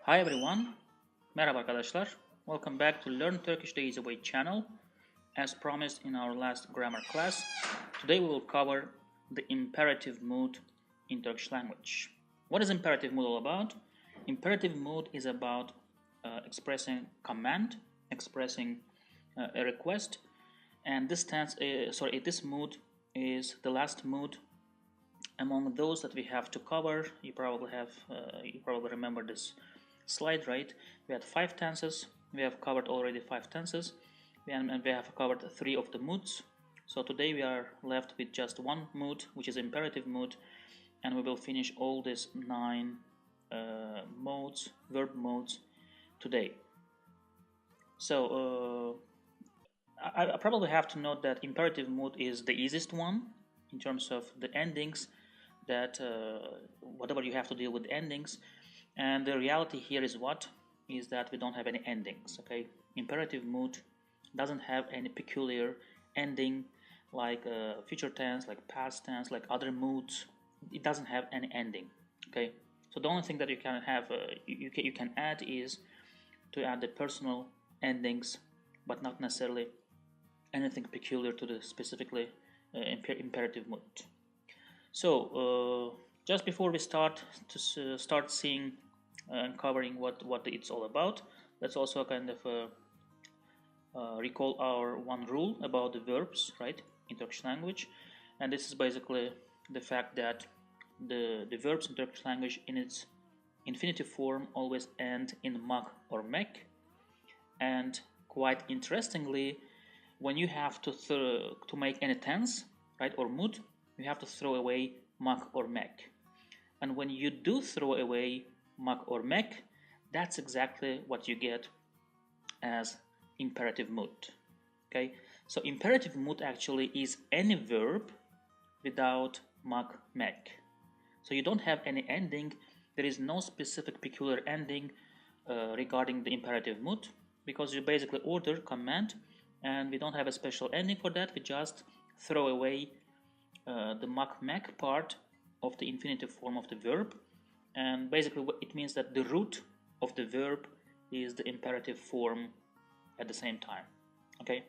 Hi everyone, merhaba arkadaşlar. Welcome back to Learn Turkish the Easy Way channel. As promised in our last grammar class, today we will cover the imperative mood in Turkish language. What is imperative mood all about? Imperative mood is about expressing command, expressing a request, and this mood is the last mood among those that we have to cover. You probably remember this slide, right? We had 5 tenses. We have covered already 5 tenses, and we have covered 3 of the moods. So today we are left with just one mood, which is imperative mood, and we will finish all these 9 verb modes today. So I probably have to note that imperative mood is the easiest one in terms of the endings, that whatever you have to deal with endings. And the reality here is that we don't have any endings. Okay, imperative mood doesn't have any peculiar ending like future tense, like past tense, like other moods. It doesn't have any ending. Okay, so the only thing that you can have you can add is to add the personal endings, but not necessarily anything peculiar to the specifically imperative mood. So just before we start seeing and covering what it's all about, let's also kind of recall our one rule about the verbs, right, in Turkish language. And this is basically the fact that the verbs in Turkish language in its infinitive form always end in mak or mek. And quite interestingly, when you have to make any tense, right, or mood, you have to throw away mak or mek. And when you do throw away mak or mek, that's exactly what you get as imperative mood. Okay, so imperative mood actually is any verb without mak mek. So you don't have any ending. There is no specific peculiar ending regarding the imperative mood, because you basically order command, and we don't have a special ending for that. We just throw away the mak mek part of the infinitive form of the verb, and basically it means that the root of the verb is the imperative form at the same time. Okay,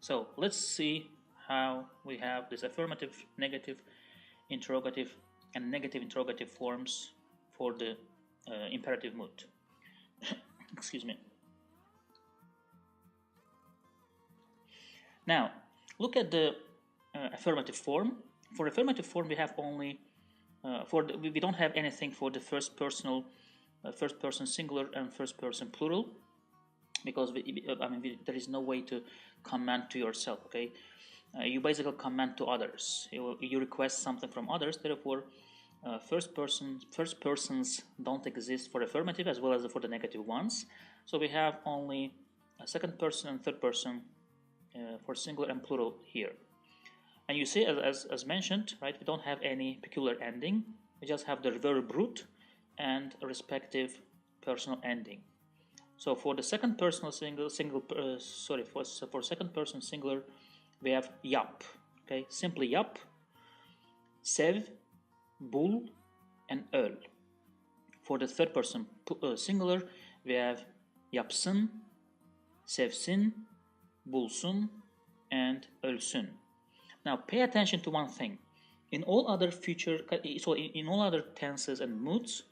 so let's see how we have this affirmative, negative, interrogative, and negative interrogative forms for the imperative mood. Excuse me. Now look at the affirmative form. For affirmative form, we have only we don't have anything for the first person singular and first person plural, because there is no way to command to yourself. Okay, you basically command to others. You request something from others. Therefore, first persons don't exist for affirmative as well as for the negative ones. So we have only a second person and third person for singular and plural here. And you see, as mentioned, right, we don't have any peculiar ending. We just have the verb root and a respective personal ending. So for the second person for second person singular, we have yap. Okay, simply yap, sev, bul, and öl. For the third person singular, we have yapsın, sevsin, bulsun, and ölsün. Now pay attention to one thing. In all other in all other tenses and moods,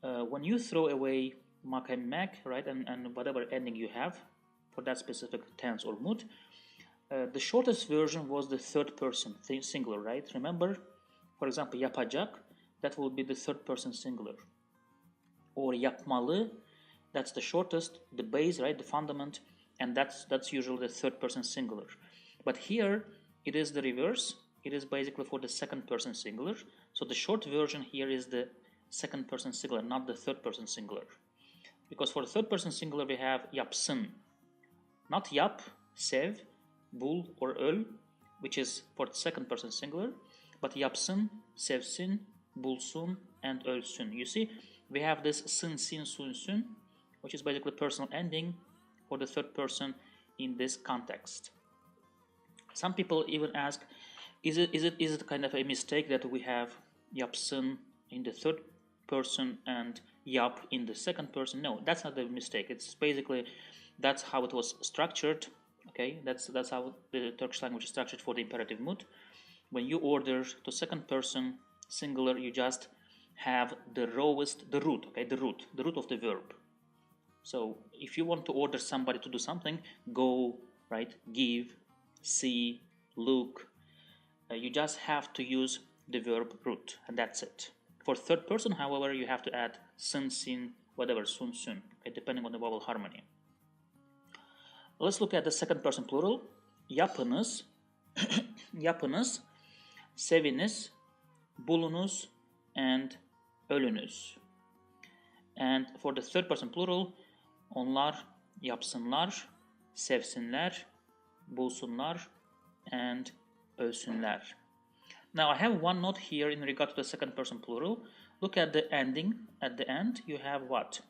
when you throw away mak and mek, right, and whatever ending you have for that specific tense or mood, the shortest version was the third person singular, right? Remember, for example, yapacak, that will be the third person singular. Or yapmalı, that's the shortest, the base, right, the fundament, and that's usually the third person singular. But here it is the reverse. It is basically for the second person singular. So the short version here is the second person singular, not the third person singular. Because for the third person singular we have yapsın, not yap, sev, bul, or öl, which is for the second person singular, but yapsın, sevsin, bulsun, and ölsün. You see, we have this sın, sin, sun, sün, which is basically personal ending for the third person in this context. Some people even ask, is it kind of a mistake that we have yapsın in the third person and yap in the second person. No, that's not the mistake. It's basically that's how it was structured. Okay, that's how the Turkish language is structured for the imperative mood. When you order to second person singular, you just have the root. Okay, the root of the verb. So if you want to order somebody to do something, go, right, give, see, look. You just have to use the verb root, and that's it. For third person, however, you have to add sin, sin, whatever, sun, sun, okay, depending on the vowel harmony. Let's look at the second person plural. Yapınız, yapınız, seviniz, bulunuz, and ölünüz. And for the third person plural, onlar yapsınlar, sevsinler, bulsunlar, and ölsünler. Now I have one note here in regard to the second person plural. Look at the ending. At the end, you have what?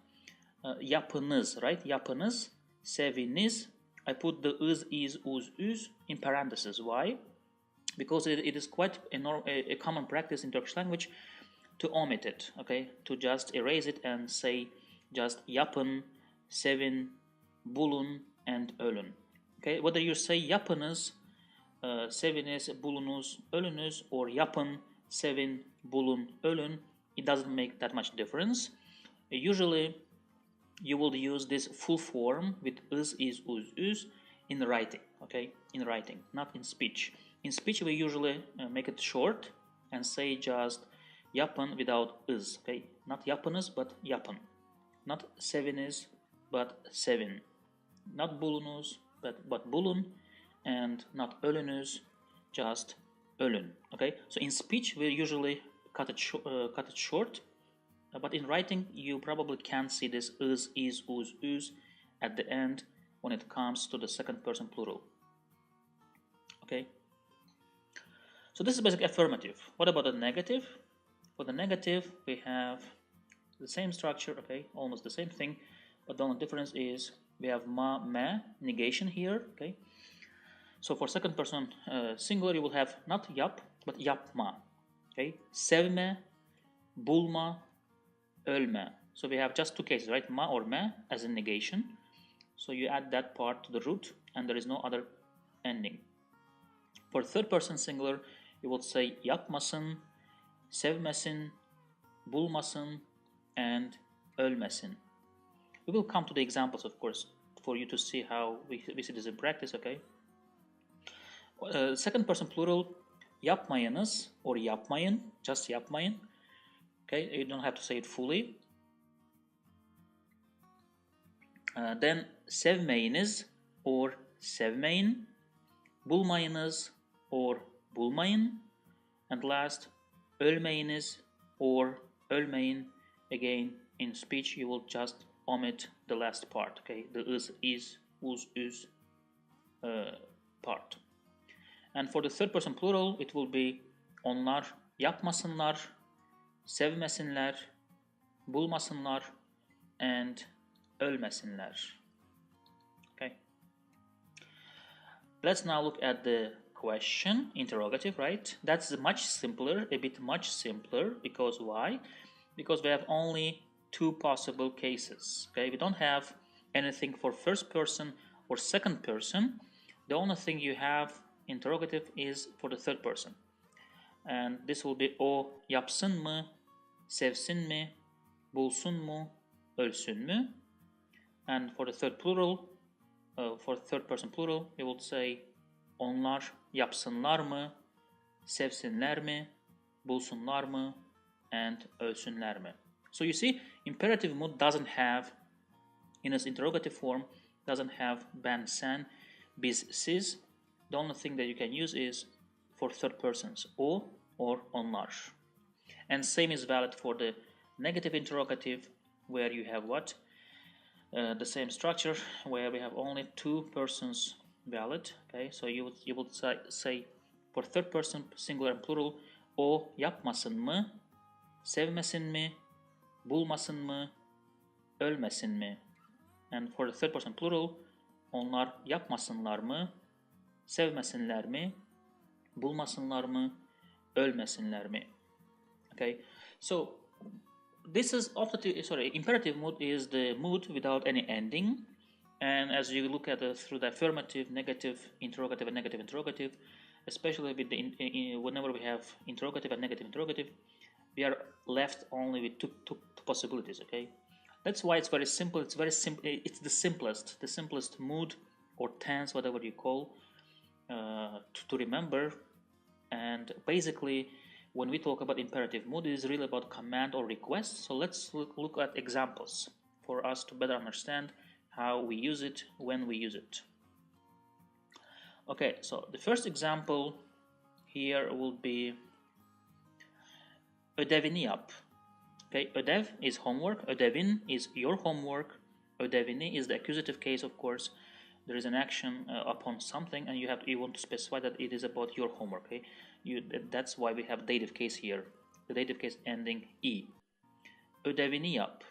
Yapınız, right? Yapınız, seviniz. I put the is, uz, üz in parentheses. Why? Because it is quite a common practice in Turkish language to omit it, okay? To just erase it and say just yapın, sevin, bulun, and ölün. Okay? Whether you say yapınız, seviniz, bulunuz, ölünüz, or yapın, sevin, bulun, ölün, it doesn't make that much difference. Usually, you will use this full form with is, uz, üz in writing, okay? In writing, not in speech. In speech, we usually make it short and say just yapın without is, okay? Not yapınız, but yapın. Not seviniz, but sevin. Not bulunuz, but bulun. And not ölünüz, just ölün, okay? So in speech, we usually cut it short. But in writing, you probably can't see this is, uz, üz at the end when it comes to the second person plural. Okay? So this is basically affirmative. What about the negative? For the negative, we have the same structure, okay? Almost the same thing, but the only difference is we have ma, me, negation here, okay? So for second person singular, you will have not yap, but yapma, okay? Sevme, bulma, ölme. So we have just two cases, right? Ma or me as a negation. So you add that part to the root and there is no other ending. For third person singular, you will say yapmasın, sevmesin, bulmasın, and ölmesin. We will come to the examples, of course, for you to see how we see this in practice, okay? Second person plural, yapmayınız or yapmayın, just yapmayın. Okay, you don't have to say it fully. Then sevmeyiniz or sevmeyin, bulmayınız or bulmayın, and last ölmeyiniz or ölmeyin. Again, in speech you will just omit the last part. Okay, the is, uz, üz part. And for the third person plural, it will be onlar yapmasınlar, sevmesinler, bulmasınlar, and ölmesinler. Okay. Let's now look at the question, interrogative, right? That's much simpler, a bit much simpler, because why? Because we have only two possible cases, okay? We don't have anything for first person or second person. The only thing you have interrogative is for the third person. And this will be o yapsın mı, sevsin mi, bulsun mu, ölsün mü? And for the third plural, for third person plural, we will say onlar yapsınlar mı, sevsinler mi, bulsunlar mı, and ölsünler mi? So you see, imperative mood doesn't have, in its interrogative form, doesn't have ben, sen, biz, siz. The only thing that you can use is for third persons, o or onlar. And same is valid for the negative interrogative, where you have what? The same structure, where we have only two persons valid. Okay, so you would say for third person singular and plural, o yapmasın mı, sevmesin mi, bulmasın mı, ölmesin mi? And for the third person plural, onlar yapmasınlar mı, sevmesinler mi, bulmasınlar mı, ölmesinler mi? Okay, so this is imperative mood is the mood without any ending. And as you look at through the affirmative, negative, interrogative, and negative interrogative, especially with the whenever we have interrogative and negative interrogative, we are left only with two possibilities. Okay, that's why it's very simple. It's very simple. It's the simplest mood or tense, whatever you call, to remember. And basically, when we talk about imperative mood, it is really about command or request. So let's look at examples for us to better understand how we use it, when we use it. Okay, so the first example here will be ödevini yap. Okay, ödev is homework, ödevin is your homework, ödevini is the accusative case, of course. There is an action upon something, and you want to specify that it is about your homework. Okay, that's why we have dative case here. The dative case ending e. Ödevini yap.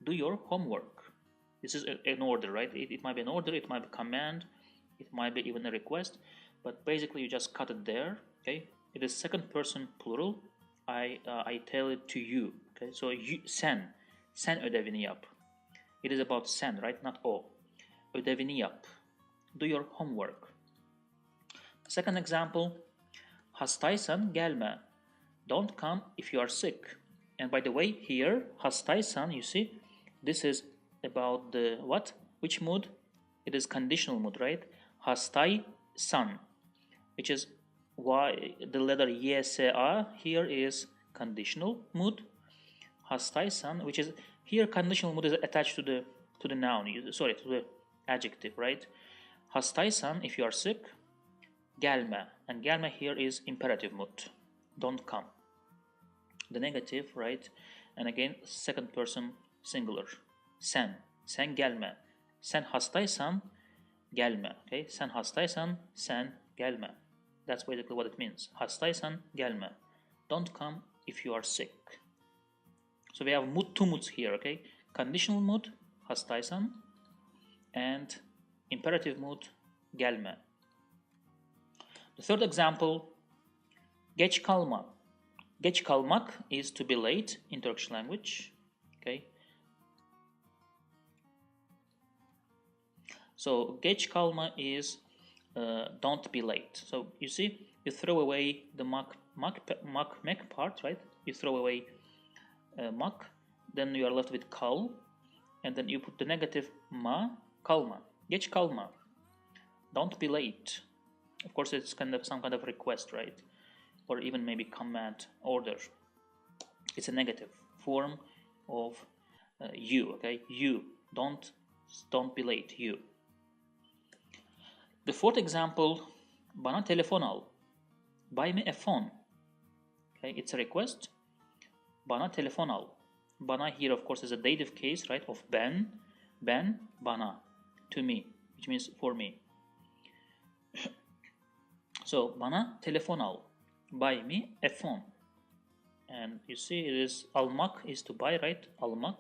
Do your homework. This is an order, right? It might be an order, it might be a command, it might be even a request, but basically you just cut it there. Okay, it is second person plural. I tell it to you. Okay, so you sen ödevini yap. It is about sen, right? Not o. Ödevini yap. Do your homework. Second example, hastaysan gelme. Don't come if you are sick. And by the way, here hastaysan, you see, this is about the what? Which mood? It is conditional mood, right? Hastaysan, which is why the letter ysa here is conditional mood. Hastaysan, which is here conditional mood is attached to the noun. To the adjective, right? Hastaysan, if you are sick. Gelme, and gelme here is imperative mood. Don't come. The negative, right? And again, second person singular. Sen gelme. Sen hastaysan gelme. Okay, sen hastaysan, sen gelme. That's basically what it means. Hastaysan gelme. Don't come if you are sick. So we have two moods here. Okay, conditional mood hastaysan, and imperative mood gelme. The third example, geç kalma. Geç kalmak is to be late in Turkish language. Okay. So geç kalma is don't be late. So you see, you throw away the mek part, right? You throw away mak, then you are left with kal, and then you put the negative ma, kalma. Geç kalma. Don't be late. Of course, it's some kind of request, right? Or even maybe command, order. It's a negative form of you. Okay, you don't be late. You. The fourth example, bana telefon al. Buy me a phone. Okay, it's a request. Bana telefon al. Bana here, of course, is a dative case, right? Of ben, bana, to me, which means for me. So bana telefon al. Buy me a phone. And you see, it is almak is to buy, right? Almak.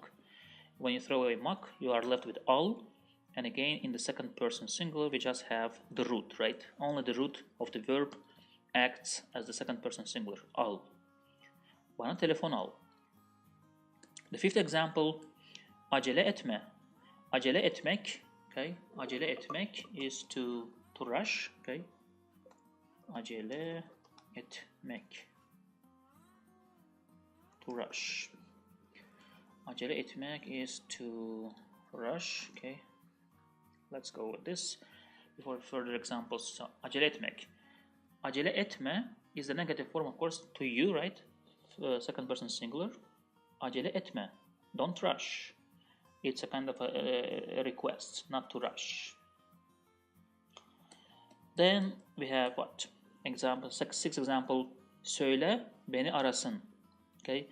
When you throw away mak, you are left with al. And again, in the second person singular, we just have the root, right? Only the root of the verb acts as the second person singular, al. Bana telefon al. The fifth example, acele etme. Acele etmek, okay? Acele etmek is to rush, okay? Acele etmek. To rush. Acele etmek is to rush, okay? Let's go with this before further examples. So, acele etmek. Acele etme is the negative form, of course, to you, right? Second person singular. Acele etme. Don't rush. It's a kind of a request, not to rush. Then we have what? Example, sixth example. Söyle beni arasın. Okay?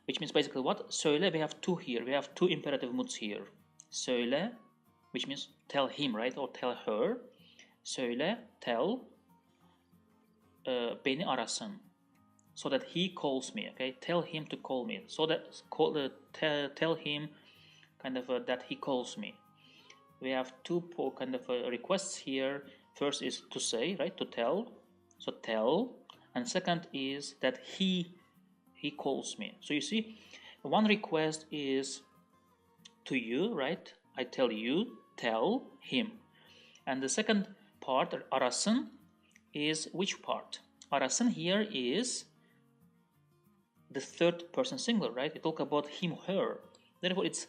Which means basically what? Söyle, we have two here. We have two imperative moods here. Söyle, which means tell him, right? Or tell her. Söyle, tell beni arasın. So that he calls me, okay? Tell him to call me. So that tell him kind of that he calls me. We have two kind of requests here. First is to say, right? To tell. So tell. And second is that he calls me. So you see, One request is to you, right? I tell you, tell him. And the second part, arasın, is which part? Arasın here is the third person singular, right? We talk about him, her. Therefore, it's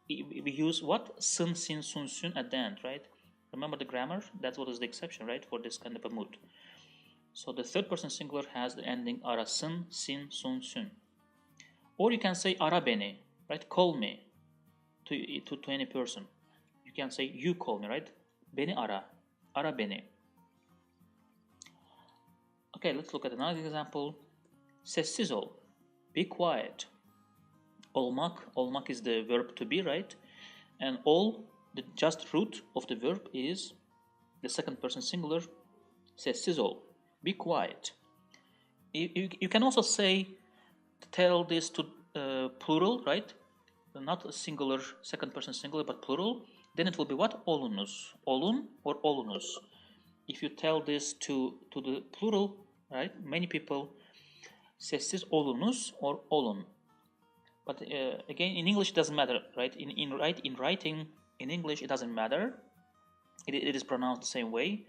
we use what? Sın, sin, sun, sün at the end, right? Remember the grammar? That's what is the exception, right? For this kind of a mood. So the third person singular has the ending arasın, sin, sun, sün. Or you can say ara beni, right? Call me to any person. You can say you call me, right? Beni ara, ara beni. Okay, let's look at another example. Sessiz ol, be quiet. Olmak is the verb to be, right? And ol, the just root of the verb is the second person singular, sessiz ol, be quiet. You can also say, tell this to plural, right? Not a singular, second person singular, but plural. Then it will be what? Olunuz, olun or olunuz. If you tell this to the plural, right? Many people sessiz olunuz or olun. But again, in English, it doesn't matter, right? In writing in English, it doesn't matter. It is pronounced the same way.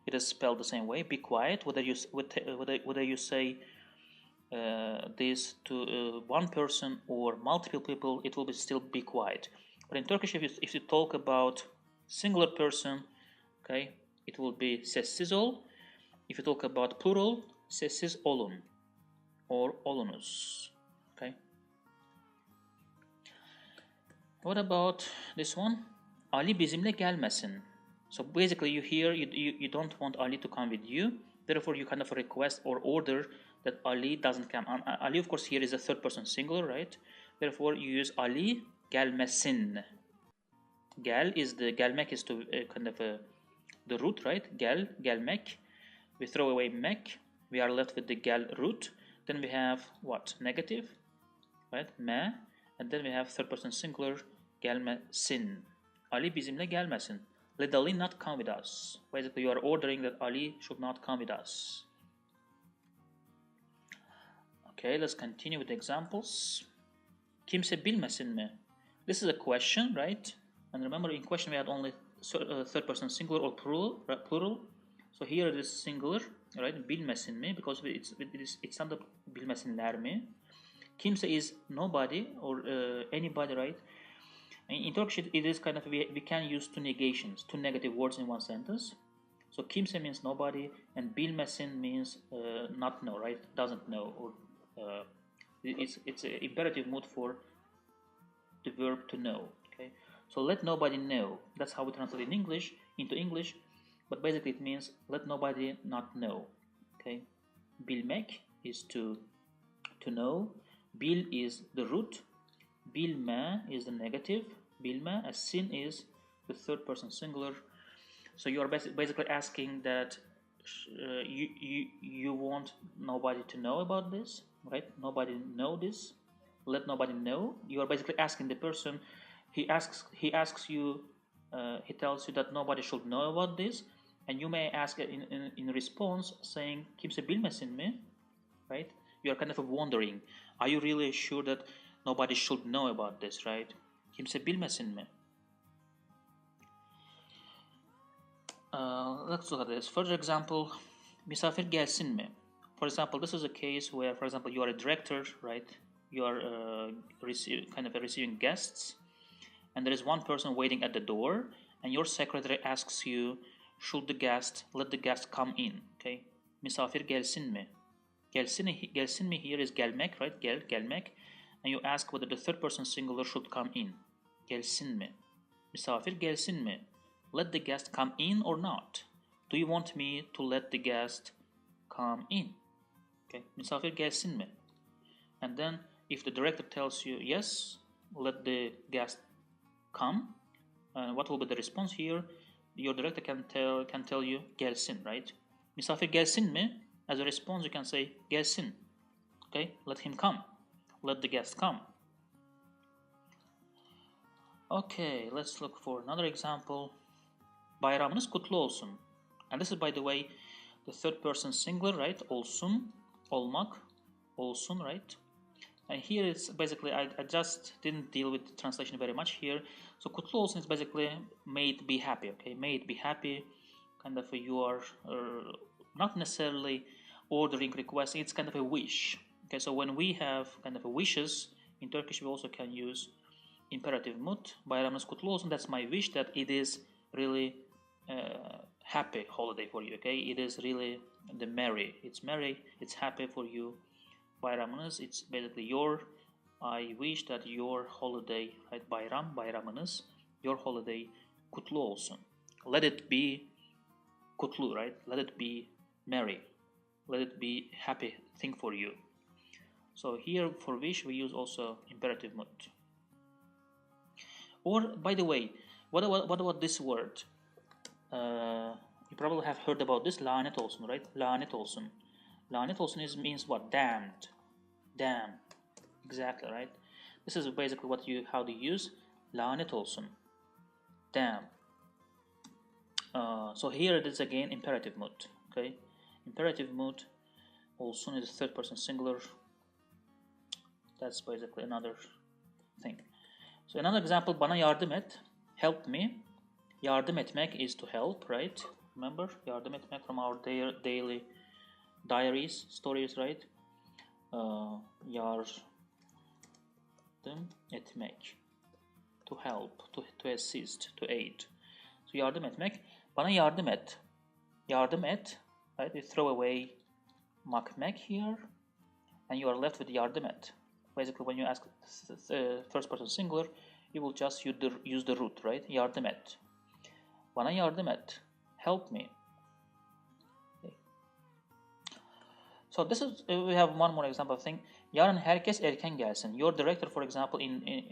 It is spelled the same way. Be quiet. Whether you say this to one person or multiple people, it will be still be quiet. But in Turkish, if you talk about singular person, okay, it will be sessiz ol. If you talk about plural, sessiz olun or olunuz. Okay. What about this one? Ali bizimle gelmesin. So basically, you don't want Ali to come with you. Therefore, you kind of request or order that Ali doesn't come. Ali, of course, here is a third person singular, right? Therefore, you use Ali gelmesin. Gelmek is to kind of the root, right? Gelmek. We throw away mek. We are left with the gel root. Then we have what? Negative, right? Me. And then we have third person singular, gelmesin. Ali bizimle gelmesin. Let Ali not come with us. Basically, you are ordering that Ali should not come with us. Okay, let's continue with the examples. Kimse bilmesin mi? This is a question, right? And remember, in question we had only third person singular or plural. So here it is singular, right? Bilmesin mi? Because it's not the bilmesinler mi. Kimse is nobody or anybody, right? In Turkish, it is kind of, we can use two negations, two negative words in one sentence. So kimse means nobody, and bilmesin means not know, right? Doesn't know, or it's an imperative mood for the verb to know. Okay, so let nobody know. That's how we translate in English into English, but basically it means let nobody not know. Okay, bilmek is to know. Bil is the root. Bilme is the negative. Bilme, as sin is the third person singular. So you are basically asking that you want nobody to know about this, right? Nobody know this. Let nobody know. You are basically asking the person. He asks you. He tells you that nobody should know about this, and you may ask in response saying kimse bilmesin mi, right? You are kind of wondering. Are you really sure that nobody should know about this, right? Kimse bilmesin mi? Let's look at this. Further example, misafir gelsin mi? For example, this is a case where, for example, you are a director, right? You are receiving guests, and there is one person waiting at the door, and your secretary asks you, should let the guest come in? Okay, misafir gelsin mi? Gelsin mi here is gelmek, right? Gelmek, and you ask whether the third person singular should come in. Gelsin mi? Misafir gelsin mi? Let the guest come in or not? Do you want me to let the guest come in? Okay, misafir gelsin mi? And then if the director tells you yes, let the guest come, what will be the response here? Your director can tell you gelsin, right? Misafir gelsin mi? As a response, you can say gelsin. Okay, let him come. Let the guest come. Okay, let's look for another example. Bayramınız kutlu olsun. And this is, by the way, the third person singular, right? Olsun, olmak, olsun, right? And here it's basically, I just didn't deal with the translation very much here. So kutlu olsun is basically may it be happy, okay? May it be happy, kind of you are not necessarily ordering, requesting, it's kind of a wish. Okay, so when we have kind of a wishes, in Turkish we also can use imperative mood. Bayramınız kutlu olsun, that's my wish that it is really happy holiday for you, okay? It is really the merry, it's happy for you. Bayramınız, it's basically I wish that your holiday, right? Bayramınız, your holiday kutlu olsun. Let it be kutlu, right? Let it be merry. Let it be happy thing for you. So here for wish we use also imperative mood. Or by the way, what about this word? You probably have heard about this, lanet olsun, right? Lanet olsun. Lanet olsun means what? Damned. Damn. Exactly, right? This is basically how to use lanet olsun. Damn. So here it is again imperative mood. Okay, imperative mood olsun is third person singular. That's basically another thing. So another example, bana yardım et, help me. Yardım etmek is to help, right? Remember, yardım etmek from our daily diaries, stories, right? Yardım etmek, to help, to assist, to aid. So yardım etmek, bana yardım et. Yardım et, right? You throw away makmek here, and you are left with yardım et. Basically, when you ask first person singular, you will just use the root, right? Yardım et. Bana yardım et. Help me. Okay. So this is, we have one more example thing. Yarın herkes erken gelsin. Your director, for example,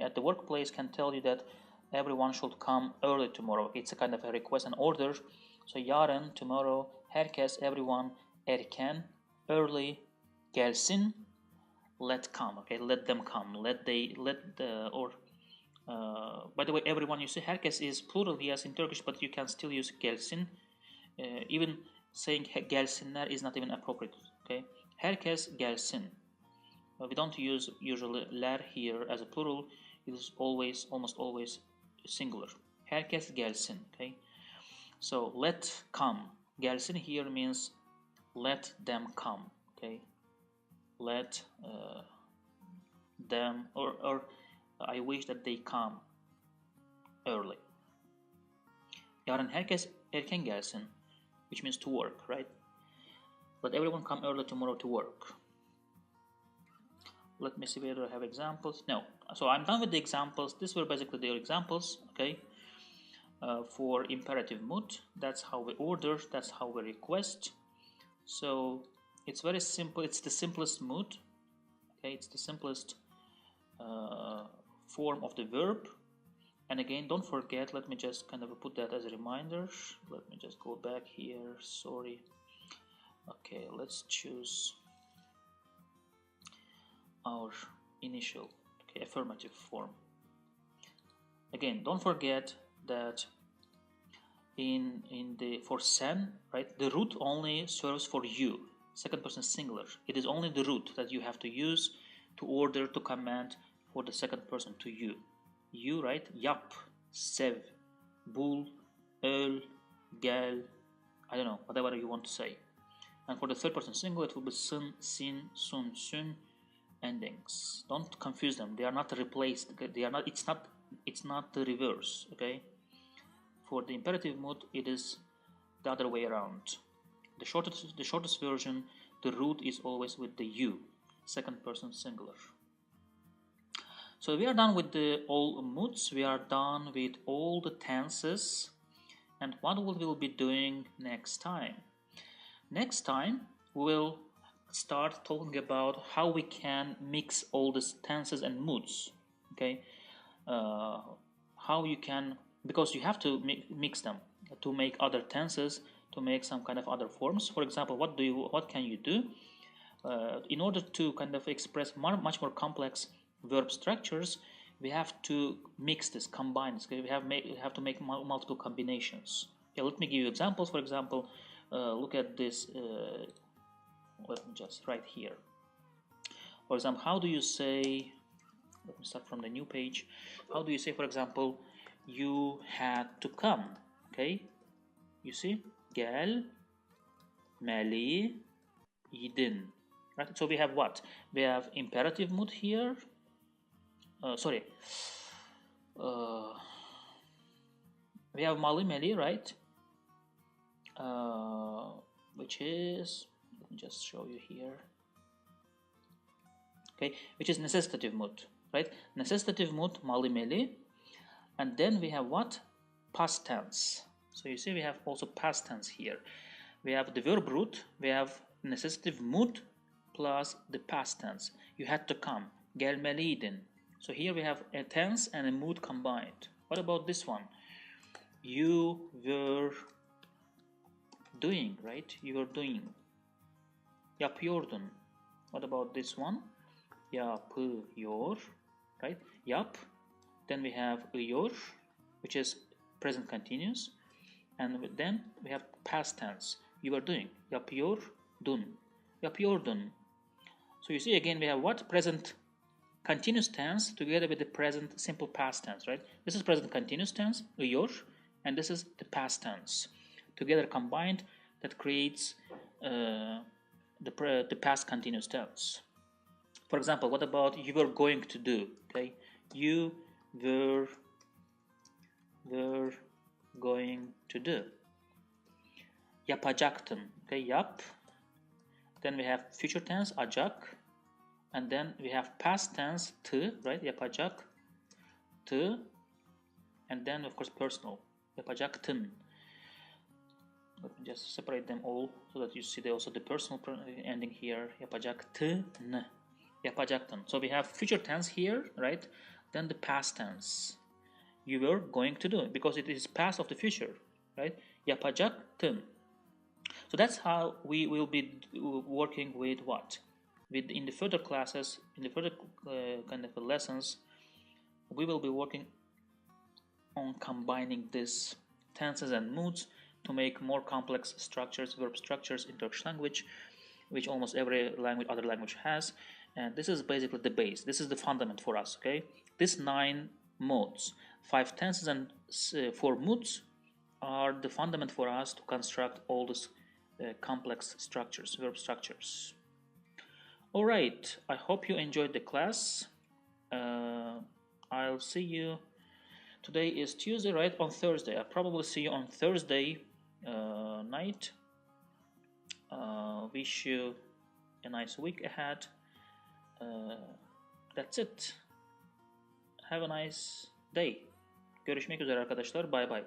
at the workplace can tell you that everyone should come early tomorrow. It's a kind of a request and order. So yarın, tomorrow, herkes, everyone, erken, early, gelsin, let come. Okay, let them come. By the way, everyone, you see, herkes is plural, yes, in Turkish, but you can still use gelsin. Even saying gelsinler is not even appropriate. Okay, herkes gelsin. We don't use usually ler here as a plural. It is almost always singular. Herkes gelsin. Okay, so let come. Gelsin here means let them come. Okay, let them or I wish that they come early. Yarın herkes erken gelsin, which means to work, right? Let everyone come early tomorrow to work. Let me see whether I have examples. No. So I'm done with the examples. These were basically the examples, okay? For imperative mood. That's how we order. That's how we request. So it's very simple. It's the simplest mood. Okay, it's the simplest form of the verb. And again, don't forget, let me just kind of put that as a reminder. Let me just go back here, sorry. Okay, let's choose our initial, okay, affirmative form. Again, don't forget that for sen, right, the root only serves for you, second person singular. It is only the root that you have to use to order, to command for the second person, to you. You, right? Yap, sev, bul, öl, gel, I don't know, whatever you want to say. And for the third person singular, it will be sun, sin, sun, sun endings. Don't confuse them. They are not replaced. They are not. It's not the reverse. Okay. For the imperative mood, it is the other way around. The shortest version, the root is always with the you, second person singular. So we are done with all moods. We are done with all the tenses. And what we will be doing next time? Next time we will start talking about how we can mix all these tenses and moods. Okay, how you can, because you have to mix them to make other tenses, to make some kind of other forms. For example, what can you do in order to kind of express much more complex verb structures? We have to mix this, combine this. We have to make multiple combinations. Okay, let me give you examples. For example, look at this. Let me just write here. For example, how do you say, let me start from the new page. How do you say, for example, you had to come? Okay, you see, gel meli idin. Right, so we have what? We have imperative mood here. Sorry. We have mali meli, right? Which is, let me just show you here. Okay, which is necessitative mood, right? Necessitative mood, mali meli. And then we have what? Past tense. So you see we have also past tense here. We have the verb root, we have necessitative mood plus the past tense. You had to come. Gelmeliydin. So here we have a tense and a mood combined. What about this one? You were doing, right? You were doing. Yapıyordun. What about this one? Yapıyor, right? Yap. Then we have ıyor, which is present continuous. And then we have past tense. You were doing. Yapıyordun. Yapıyordun. So you see again we have what? Present continuous tense together with the present simple past tense, right? This is present continuous tense, ıyor, and this is the past tense. Together combined, that creates the past continuous tense. For example, what about you were going to do? Okay, you were going to do. Yapacaktın. Okay, yap. Then we have future tense, acak. And then we have past tense, tı, right? Yapacak, tı. And then, of course, personal. Yapacaktın. Let me just separate them all so that you see also the personal ending here. Yapacaktın. Yapacaktın. So we have future tense here, right? Then the past tense. You were going to do, because it is past of the future, right? Yapacaktın. So that's how we will be working with what? With in the further classes, in the further kind of lessons, we will be working on combining these tenses and moods to make more complex structures, verb structures in Turkish language, which almost every language, other language has. And this is basically the base. This is the fundament for us. Okay, these 9 modes, 5 tenses and 4 moods are the fundament for us to construct all these complex structures, verb structures. All right, I hope you enjoyed the class. I'll see you. Today is Tuesday, right? On Thursday. I'll probably see you on Thursday night. Wish you a nice week ahead. That's it. Have a nice day. Görüşmek üzere arkadaşlar. Bye bye.